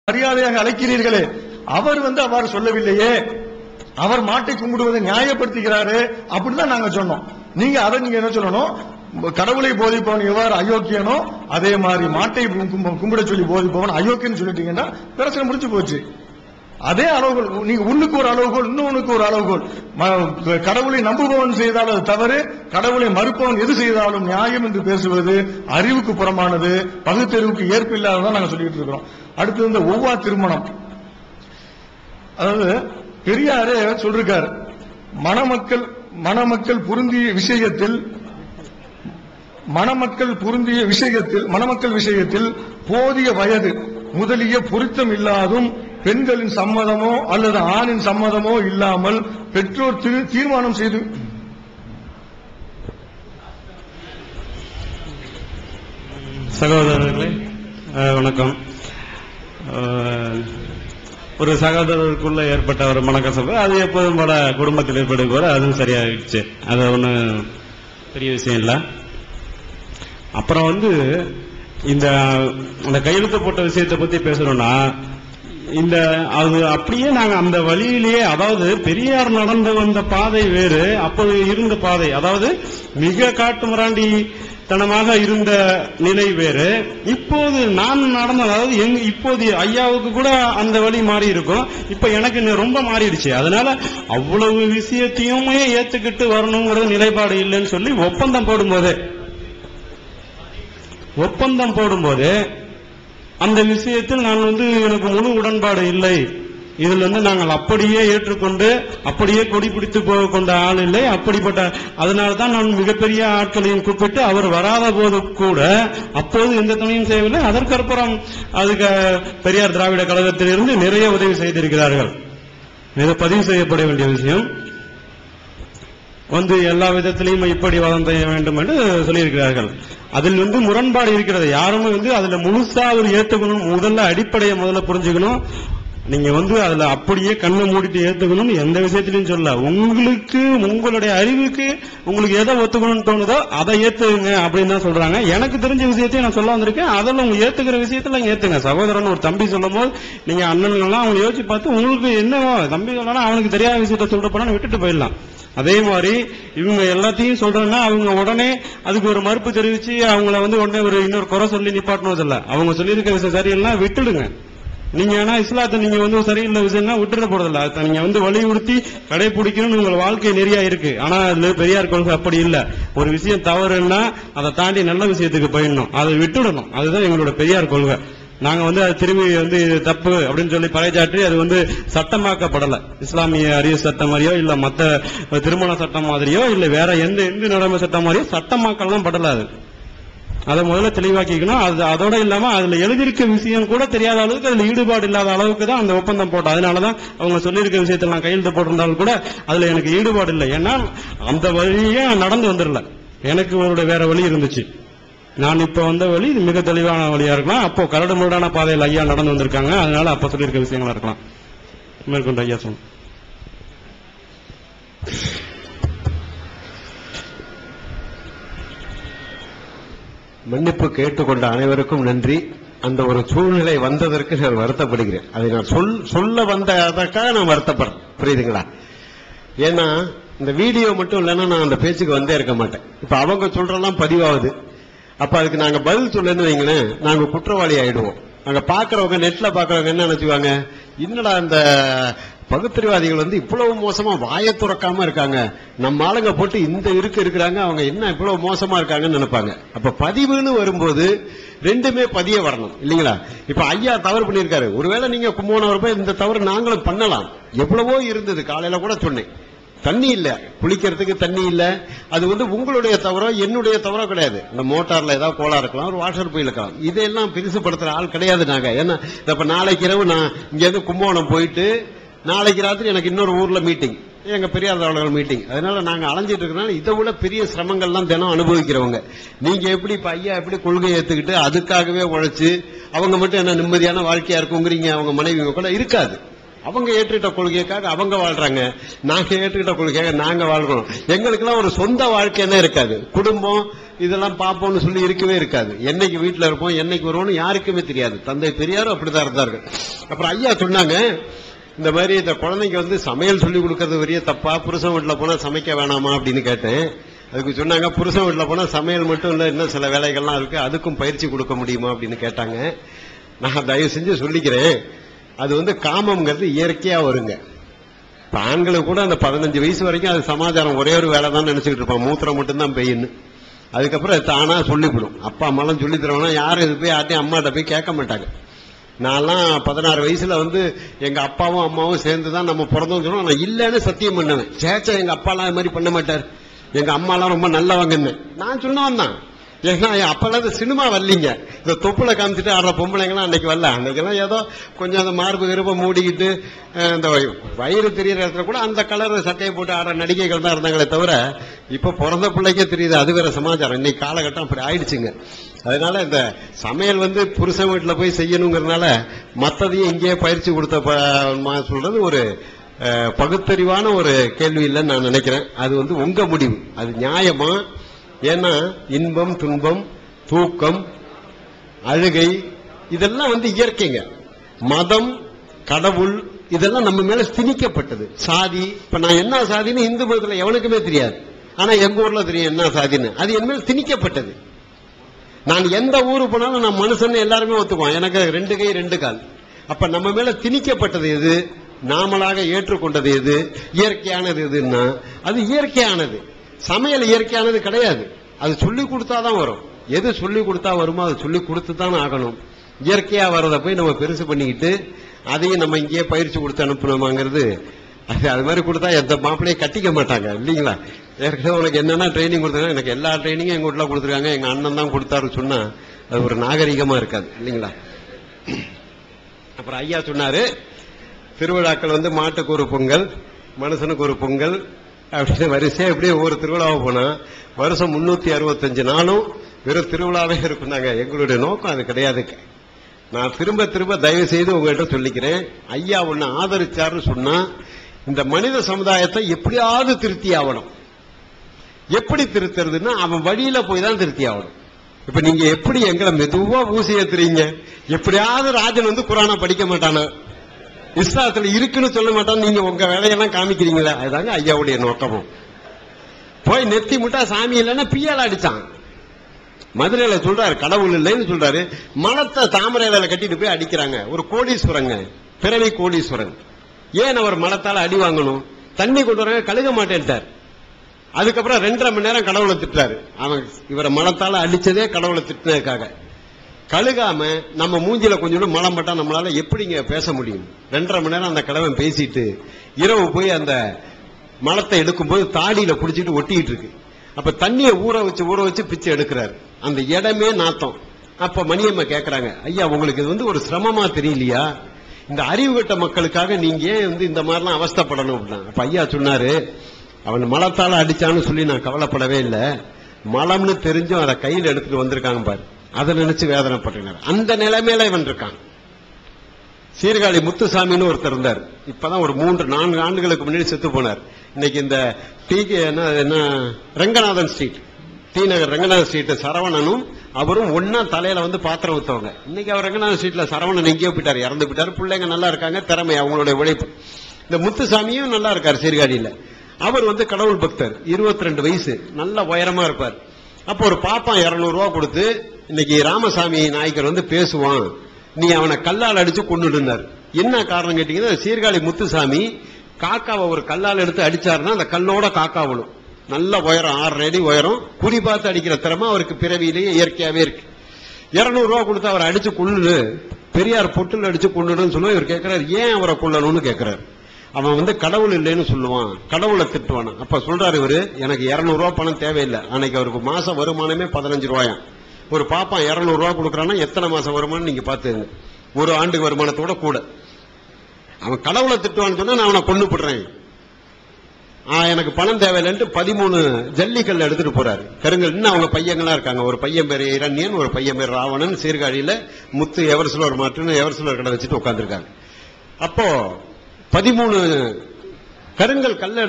மரியாதையாக அழைக்கிறீர்களே, அவர் அவ்வாறு சொல்லவில்லையே, அவர் மாட்டை கும்பிடுவதை நியாயப்படுத்துகிறாரு அப்படிதான் நாங்க சொன்னோம். நீங்க என்ன சொல்லணும், கடவுளை போதிப்பவன் எவ்வாறு அயோக்கியனோ அதே மாதிரி மாட்டை கும்பிட சொல்லி போதிப்பவன் அயோக்கியன்னு சொல்லிட்டீங்கன்னா பிரச்சனை முடிச்சு போச்சு. அதே அளவுகோல், நீங்க ஒண்ணுக்கு ஒரு அளவுகோல், இன்னொன்னுக்கு ஒரு அளவுகோல். கடவுளை நம்புபவன் செய்தால் அது தவறு, கடவுளை மறுப்பவன் எது செய்தாலும் நியாயம் என்று பேசுவது அறிவுக்கு புறமானது, பகுத்தறிவுக்கு ஏற்பில்லாததான் நாங்க சொல்லிட்டு இருக்கிறோம். அடுத்து இந்த ஒவ்வா திருமணம், அதாவது பெரியாரே சொல்றாரு, மணமக்கள் பொருந்திய விஷயத்தில் போதிய வயது முதலிய பொருத்தம் இல்லாதும் பெண்களின் சம்மதமோ அல்லது ஆணின் சம்மதமோ இல்லாமல் பெற்றோர் தீர்மானம் செய்து. சகோதரர்களே வணக்கம். ஒரு சகோதரருக்குள்ள ஏற்பட்ட ஒரு மனக்கசப்பு, அது எப்போதும் போல குடும்பத்தில் ஏற்படும் போல அதுவும் சரியாகிடுச்சு. அது ஒன்றும் பெரிய விஷயம் இல்லை. அப்புறம் இந்த கையெழுத்து போட்ட விஷயத்தை பத்தி பேசணும்னா, அது அப்படியே நாங்க அந்த வழியிலேயே, அதாவது பெரியார் நடந்து வந்த பாதை வேறு, அப்போது இருந்த பாதை, அதாவது மிக காட்டு மிராண்டி தனமாக இருந்த நிலை வேறு. இப்போது நான் நடந்த, அதாவது இப்போது ஐயாவுக்கு கூட அந்த வழி மாறி இருக்கும், இப்ப எனக்கு ரொம்ப மாறிடுச்சு. அதனால அவ்வளவு விஷயத்தையுமே ஏத்துக்கிட்டு வரணுங்கிறது நிலைப்பாடு இல்லைன்னு சொல்லி ஒப்பந்தம் போடும்போது அந்த விஷயத்தில் நான் எனக்கு முழு உடன்பாடு இல்லை. இதில் நாங்கள் அப்படியே ஏற்றுக்கொண்டு அப்படியே கொடி பிடித்து கொண்ட ஆள் இல்லை. அப்படிப்பட்ட அதனால தான் நான் மிகப்பெரிய ஆட்களையும் கூப்பிட்டு அவர் வராத போது கூட அப்போது எந்த துணையும் செய்யவில்லை. அதற்கப்புறம் அதுக்கு பெரியார் திராவிட கழகத்திலிருந்து நிறைய உதவி செய்திருக்கிறார்கள். மிக பதிவு செய்யப்பட வேண்டிய விஷயம். எல்லா விதத்திலையும் இப்படி வளம் செய்ய வேண்டும் என்று சொல்லியிருக்கிறார்கள். அதில் முரண்பாடு இருக்கிறது. யாருமே அதுல முழுசா அவர் ஏத்துக்கணும். அடிப்படையை முதல்ல புரிஞ்சுக்கணும். நீங்க அதுல அப்படியே கண்ணை மூடிட்டு ஏத்துக்கணும் எந்த விஷயத்திலையும் சொல்ல. உங்களுக்கு உங்களுடைய அறிவுக்கு உங்களுக்கு எதை ஒத்துக்கணும்னு தோணுதோ அதை ஏத்துங்க அப்படின்னு தான் சொல்றாங்க. எனக்கு தெரிஞ்ச விஷயத்தையும் நான் சொல்ல வந்திருக்கேன். அதெல்லாம் உங்க ஏத்துக்கிற விஷயத்துல ஏத்துங்க. சகோதரன் ஒரு தம்பி சொல்லும் போது நீங்க அண்ணன்கள்லாம் அவங்க யோசிச்சு பார்த்து உங்களுக்கு என்னவோ தம்பி சொல்லலாம், அவனுக்கு தெரியாத விஷயத்த சொல்ற போனா விட்டுட்டு போயிடலாம். அதே மாதிரி இவங்க எல்லாத்தையும் சொல்றேன்னா அவங்க உடனே அதுக்கு ஒரு மறுப்பு தெரிவிச்சு அவங்கள உடனே இன்னொரு குறை சொல்லி நிப்பாட்டணும். அவங்க சொல்லியிருக்க விஷயம் சரியில்லைன்னா விட்டுடுங்க. நீங்க ஏன்னா இஸ்லாத்தை நீங்க சரியில்லை விஷயம்னா விட்டுற போறதில்ல. நீங்க வலியுறுத்தி கடைபிடிக்கணும்னு உங்க வாழ்க்கை நிறைய இருக்கு. ஆனா அதுல பெரியார் கொள்கை அப்படி இல்லை. ஒரு விஷயம் தவறுன்னா அதை தாண்டி நல்ல விஷயத்துக்கு போயிடணும், அதை விட்டுடணும். அதுதான் எங்களோட பெரியார் கொள்கை. நாங்க அது திரும்பி தப்பு அப்படின்னு சொல்லி பறைச்சாற்றி அது சட்டமாக்கப்படல. இஸ்லாமிய அரிய சட்டம் மாதிரியோ இல்ல மத்த திருமண சட்டம் மாதிரியோ இல்ல வேற எந்த இந்து நடைமுறை சட்டம் மாதிரியோ சட்டமாக்கலாம் படல. அதை முதல்ல தெளிவாக்கிக்கணும். அதோட இல்லாம அதுல எழுதியிருக்க விஷயம் கூட தெரியாத அளவுக்கு அதுல ஈடுபாடு இல்லாத அளவுக்கு தான் அந்த ஒப்பந்தம் போட்டோம். அதனாலதான் அவங்க சொல்லியிருக்க விஷயத்துல நான் கையெழுத்து போட்டிருந்தாலும் கூட அதுல எனக்கு ஈடுபாடு இல்லை. ஏன்னா அந்த வழியே நடந்து வந்துடல. எனக்கு ஒரு வேற வழி இருந்துச்சு. நான் இப்ப வந்த வழி மிக தெளிவான வழியா இருக்கலாம். அப்போ கரடு முரடான பாதையில் ஐயா நடந்து வந்திருக்காங்க. அதனால அப்ப சொல்லியிருக்க விஷயங்களா இருக்கலாம். மேற்கொண்டு ஐயா சொன்ன மன்னிப்பு கேட்டுக்கொண்ட அனைவருக்கும் நன்றி. அந்த ஒரு சூழ்நிலை வந்ததற்கு நான் வருத்தப்படுகிறேன். அதை நான் சொல்ல வந்ததற்காக நான் வருத்தப்படுறேன். புரியுதுங்களா? ஏன்னா இந்த வீடியோ மட்டும் இல்லைன்னா நான் அந்த பேச்சுக்கு வந்தே இருக்க மாட்டேன். இப்ப அவங்க சொல்றதெல்லாம் பதிவாகுது. அப்ப அதுக்கு நாங்க பதில் சொல்லன்னு வைங்களேன், நாங்க குற்றவாளி ஆயிடுவோம். அங்க பாக்குறவங்க, நெட்ல பாக்குறவங்க என்ன நினைச்சுவாங்க, என்னடா இந்த பகுத்தறிவாதிகள் இவ்வளவு மோசமா வாயை துறக்காம இருக்காங்க, நம்ம ஆளுங்க போட்டு இந்த இருக்கிறாங்க, அவங்க என்ன இவ்வளவு மோசமா இருக்காங்கன்னு நினைப்பாங்க. அப்ப பதிவுன்னு வரும்போது ரெண்டுமே பதிய வரணும் இல்லைங்களா? இப்ப ஐயா தவறு பண்ணியிருக்காரு. ஒருவேளை நீங்க கும்போணம் போய் இந்த தவறு நாங்களும் பண்ணலாம். எவ்வளவோ இருந்தது. காலையில கூட சொன்னேன், தண்ணி இல்ல, குளிக்கிறதுக்கு தண்ணி இல்ல. அது உங்களுடைய தவறோ என்னுடைய தவறோ கிடையாது. இந்த மோட்டார்ல ஏதாவது கோளா இருக்கலாம், ஒரு வாட்டர் போய் இருக்கலாம். இதெல்லாம் பெருசுப்படுத்துற ஆள் கிடையாது நாங்க. ஏன்னா இப்ப நாளைக்கு இரவு நான் இங்க இருந்து கும்பகோணம் போயிட்டு நாளைக்கு ராத்திரி எனக்கு இன்னொரு ஊர்ல மீட்டிங், எங்க பெரியார் அவர்கள் மீட்டிங். அதனால நாங்க அலைஞ்சிட்டு இருக்கனால இதை விட பெரிய சிரமங்கள்லாம் தினம் அனுபவிக்கிறவங்க. நீங்க எப்படி இப்ப ஐயா எப்படி கொள்கையை ஏத்துக்கிட்டு அதுக்காகவே உழைச்சு அவங்க மட்டும் என்ன நிம்மதியான வாழ்க்கையா இருக்குங்கிறீங்க? அவங்க மனைவி கூட இருக்காது. அவங்க ஏற்றுக்கிட்ட கொள்கைக்காக அவங்க வாழ்றாங்க, நாங்க ஏற்றுக்கிட்ட கொள்கைக்காக நாங்க வாழ்றோம். எங்களுக்கு எல்லாம் ஒரு சொந்த வாழ்க்கையே இருக்காது. குடும்பம் இதெல்லாம் பார்ப்போம்னு சொல்லி இருக்கவே இருக்காது. என்னைக்கு வீட்டுல இருப்போம், என்னைக்கு வருவோம்னு யாருக்குமே தெரியாது. தந்தை பெரியாரும் அப்படிதான் இருந்தார்கள். அப்புறம் ஐயா சொன்னாங்க, இந்த மாதிரி இந்த குழந்தைக்கு வந்து சமையல் சொல்லி கொடுக்கறது பெரிய தப்பா, புருஷன் வீட்டுல போனா சமைக்க வேணாமா அப்படின்னு கேட்டேன். அதுக்கு சொன்னாங்க, புருஷன் வீட்டுல போனா சமையல் மட்டும் இல்ல, இன்னும் சில வேலைகள்லாம் இருக்கு, அதுக்கும் பயிற்சி கொடுக்க முடியுமா அப்படின்னு கேட்டாங்க. நான் தயவு செஞ்சு சொல்லிக்கிறேன், அது வந்து காமம்ங்கிறது இயற்கையா வருங்க. இப்ப ஆண்களுக்கு கூட அந்த 15 வயசு வரைக்கும் அது சமாச்சாரம் ஒரே ஒரு வேலை தான் நினைச்சுக்கிட்டு இருப்பான், மூத்திரம் மட்டும்தான் பெய்யுன்னு. அதுக்கப்புறம் தானா சொல்லிவிடும். அப்பா அம்மாலாம் சொல்லி தருவானா, யாரும் இது போய் யார்ட்டையும் அம்மாட்ட போய் கேட்க மாட்டாங்க. நான்லாம் 16 வயசுல வந்து எங்க அப்பாவும் அம்மாவும் சேர்ந்துதான் நம்ம பிறந்தோம் சொன்னோம். நான் இல்லன்னு சத்தியம் பண்ணுவேன். சேச்சா எங்க அப்பாலாம் அது மாதிரி பண்ண மாட்டார், எங்க அம்மாலாம் ரொம்ப நல்லவங்கன்னு நான் சொன்னவன் தான். ஏன்னா அப்பெல்லாம் சினிமா வரலீங்க, இந்த தொப்புல காமிச்சிட்டு ஆடுற பொம்பளைங்கலாம் அன்னைக்கு வரல. அன்னைக்கெல்லாம் ஏதோ கொஞ்சம் அந்த மார்பு கருப்பை மூடிக்கிட்டு இந்த வயிறு தெரியற இடத்துல கூட அந்த கலர் சட்டையை போட்டு ஆடுற நடிகைகள் தான் இருந்தாங்களே தவிர, இப்ப பிறந்த பிள்ளைக்கே தெரியுது அது வேற சமாச்சாரம். இன்னைக்கு காலகட்டம் அப்படி ஆயிடுச்சுங்க. அதனால இந்த சமையல் வந்து புருஷன் வீட்டுல போய் செய்யணுங்கிறதுனால மத்ததையும் இங்கேயே பயிற்சி கொடுத்த சொல்றது ஒரு பகுத்தறிவான ஒரு கேள்வி இல்லைன்னு நான் நினைக்கிறேன். அது வந்து உங்க முடிவு, அது நியாயமா? ஏன்னா இன்பம், துன்பம், தூக்கம், அழுகை இதெல்லாம் வந்து இயற்கைங்க. மதம், கடவுள் இதெல்லாம் நம்ம மேல திணிக்கப்பட்டது. சாதி, இப்ப நான் என்ன சாதின்னு இந்து மதத்துல எவனுக்குமே தெரியாது, ஆனா எங்க ஊர்ல தெரியும் என்ன சாதின்னு. அது என் மேல திணிக்கப்பட்டது. நான் எந்த ஊரு போனாலும் நான் மனுஷன் எல்லாருமே ஒத்துக்குவான், எனக்கு 2 கை 2 கால். அப்ப நம்ம மேல திணிக்கப்பட்டது எது, நாமளாக ஏற்றுக்கொண்டது எது, இயற்கையானது எதுன்னா அது இயற்கையானது. சமையல் இயற்கையானது கிடையாது, அது சொல்லி கொடுத்தாதான் வரும். எது சொல்லி கொடுத்தா வருமோ அதை சொல்லி கொடுத்து தான் ஆகணும். இயற்கையா வர்றதை போய் நம்ம பெருசு பண்ணிக்கிட்டு அதையும் நம்ம இங்கேயே பயிற்சி கொடுத்து அனுப்பணுமாங்கிறது, அது மாதிரி கொடுத்தா எந்த மாப்பிள்ளையும் கட்டிக்க மாட்டாங்க இல்லைங்களா? ஏற்கனவே உனக்கு என்னென்ன ட்ரைனிங் கொடுத்தாங்க, எனக்கு எல்லா ட்ரைனிங்கும் எங்க வீட்டுல கொடுத்துருக்காங்க, எங்க அண்ணன் தான் கொடுத்தாரு சொன்னா அது ஒரு நாகரிகமா இருக்காது இல்லைங்களா? அப்புறம் ஐயா சொன்னாரு, திருவிழாக்கள் வந்து மாட்டுக்கு ஒரு பொங்கல், மனுஷனுக்கு ஒரு பொங்கல் அப்படின்னு வரிசையா எப்படியே ஒவ்வொரு திருவிழாவை போனா வருஷம் 365 நாளும் வெறும் திருவிழாவே இருக்குனாங்க. எங்களுடைய நோக்கம் அது கிடையாது. நான் திரும்ப திரும்ப தயவு செய்து உங்ககிட்ட சொல்லிக்கிறேன், ஐயா ஒன்னு ஆதரிச்சாருன்னு சொன்னா இந்த மனித சமுதாயத்தை எப்படியாவது திருத்தி ஆகணும். எப்படி திருத்துறதுன்னா அவன் வழியில போய் தான் திருத்தி ஆகணும். இப்ப நீங்க எப்படி எங்களை மெதுவா ஊசி ஏத்துறீங்க, எப்படியாவது ராஜன் வந்து குரானை படிக்க மாட்டானா, இஸ்லாத்துல இருக்குன்னு சொல்ல மாட்டான், நீங்க உங்க வேலையெல்லாம் காமிக்கிறீங்களா? அதுதாங்க ஐயாவுடைய நோக்கமும். போய் நெத்தி முட்டா சாமி இல்லைன்னா பியால அடிச்சான். மதுரையில சொல்றாரு கடவுள் இல்லைன்னு சொல்றாரு, மலத்தை தாமரையில கட்டிட்டு போய் அடிக்கிறாங்க. ஒரு கோடீஸ்வரங்க, பிறவி கோடீஸ்வரன். ஏன் அவர் மலத்தால அடி வாங்கணும்? தண்ணி கொண்டு வராங்க, கழுக மாட்டேன்ட்டார். அதுக்கப்புறம் 2.5 மணி நேரம் கடவுளை திட்டாரு. அவன் இவரை மலத்தால அடிச்சதே கடவுளை திட்டினதுக்காக. கழுகாம நம்ம மூஞ்சில கொஞ்சம் மலம் பட்டா நம்மளால எப்படிங்க பேச முடியும்? 2.5 மணி நேரம் அந்த கடவன் பேசிட்டு இரவு போய் அந்த மலத்தை எடுக்கும்போது தாடியில புடிச்சிட்டு ஒட்டிட்டு இருக்கு. அப்ப தண்ணியை ஊற வச்சு பிச்சை எடுக்கிறாரு. அந்த இடமே நாத்தம். அப்ப மணியம்மா கேக்குறாங்க, ஐயா உங்களுக்கு இது வந்து ஒரு சிரமமா தெரியலையா? இந்த அறிவு கட்ட மக்களுக்காக நீங்க ஏன் வந்து இந்த மாதிரிலாம் அவஸ்தைப்படணும் அப்படின்னா? அப்ப ஐயா சொன்னாரு, அவன் மலத்தால அடிச்சான்னு சொல்லி நான் கவலைப்படவே இல்லை, மலம்னு தெரிஞ்சும் அதை கையில் எடுத்துட்டு வந்திருக்காங்க பாரு, அதை நினைச்சு வேதனைப்பட்டினார். அந்த நிலைமையில இவன் இருக்கான். சீர்காழி முத்துசாமின்னு ஒருத்தர் இருந்தார். இப்பதான் ஒரு 3-4 ஆண்டுகளுக்கு முன்னாடி செத்து போனார். இன்னைக்கு இந்த என்ன ரங்கநாதன் ஸ்ட்ரீட், டி நகர் ரங்கநாதன் ஸ்ட்ரீட் சரவணனும் அவரும் ஒன்னா தலையில வந்து பாத்திரம் ஊத்தவங்க. இன்னைக்கு அவர் ரங்கநாதன் ஸ்ட்ரீட்ல சரவணன் எங்கேயோ போயிட்டாரு, இறந்து போயிட்டாரு. பிள்ளைங்க நல்லா இருக்காங்க, திறமை அவங்களுடைய உழைப்பு. இந்த முத்துசாமியும் நல்லா இருக்காரு சீர்காழியில. அவர் வந்து கடவுள் பக்தர், 22 வயசு, நல்ல உயரமா இருப்பார். அப்போ ஒரு பாப்பான் 200 ரூபா கொடுத்து, இன்னைக்கு ராமசாமி நாயக்கர் வந்து பேசுவான், நீ அவனை கல்லால் அடிச்சு கொண்டுடுனார். என்ன காரணம் கேட்டீங்கன்னா, சீர்காழி முத்துசாமி காக்காவை ஒரு கல்லால் எடுத்து அடிச்சாருன்னா அந்த கல்லோட காக்கா விழும். நல்ல உயரம், 6 அடி உயரம், குறி பார்த்து அடிக்கிற திறமை அவருக்கு பிறவியிலேயே இயற்கையாவே இருக்கு. 200 ரூபா கொடுத்து அவரை அடிச்சு கொள்ளுடு, பெரியார் பொட்டில் அடிச்சு கொள்ளுடுன்னு சொல்லுவோம். இவர் கேட்கிறார், ஏன் அவரை கொள்ளணும்னு கேட்கிறார். அவன் வந்து கடவுள் இல்லைன்னு சொல்லுவான், கடவுளை திட்டுவான். அப்ப சொல்றாரு இவரு, எனக்கு 200 ரூபா பணம் தேவையில்லை. அன்னைக்கு அவருக்கு மாச வருமானமே 15 ரூபாயாம். ஒரு பாப்பா 200 ரூபா கொடுக்கறான்னா எத்தனை மாசம் வருமானம் நீங்க பாத்துங்க, ஒரு ஆண்டு வருமானத்தோட கூட. அவன் கடவுளை திட்டுவான்னு சொன்னா நான் அவனை கொண்டு போடுறேன், எனக்கு பணம் தேவையில்லைன்ட்டு 13 ஜல்லிக்கல்ல எடுத்துட்டு போறாரு, கருங்கல். இன்னும் அவங்க பையங்களா இருக்காங்க. ஒரு பையன் பேர் இரண்யன், ஒரு பையன் பேர் ராவணன். சீர்காழியில முத்து எவர்சிலோர் மாட்டுன்னு எவர்சிலோர் கடை வச்சுட்டு உட்காந்துருக்காங்க. அப்போ 13 கருங்கல் கல்ல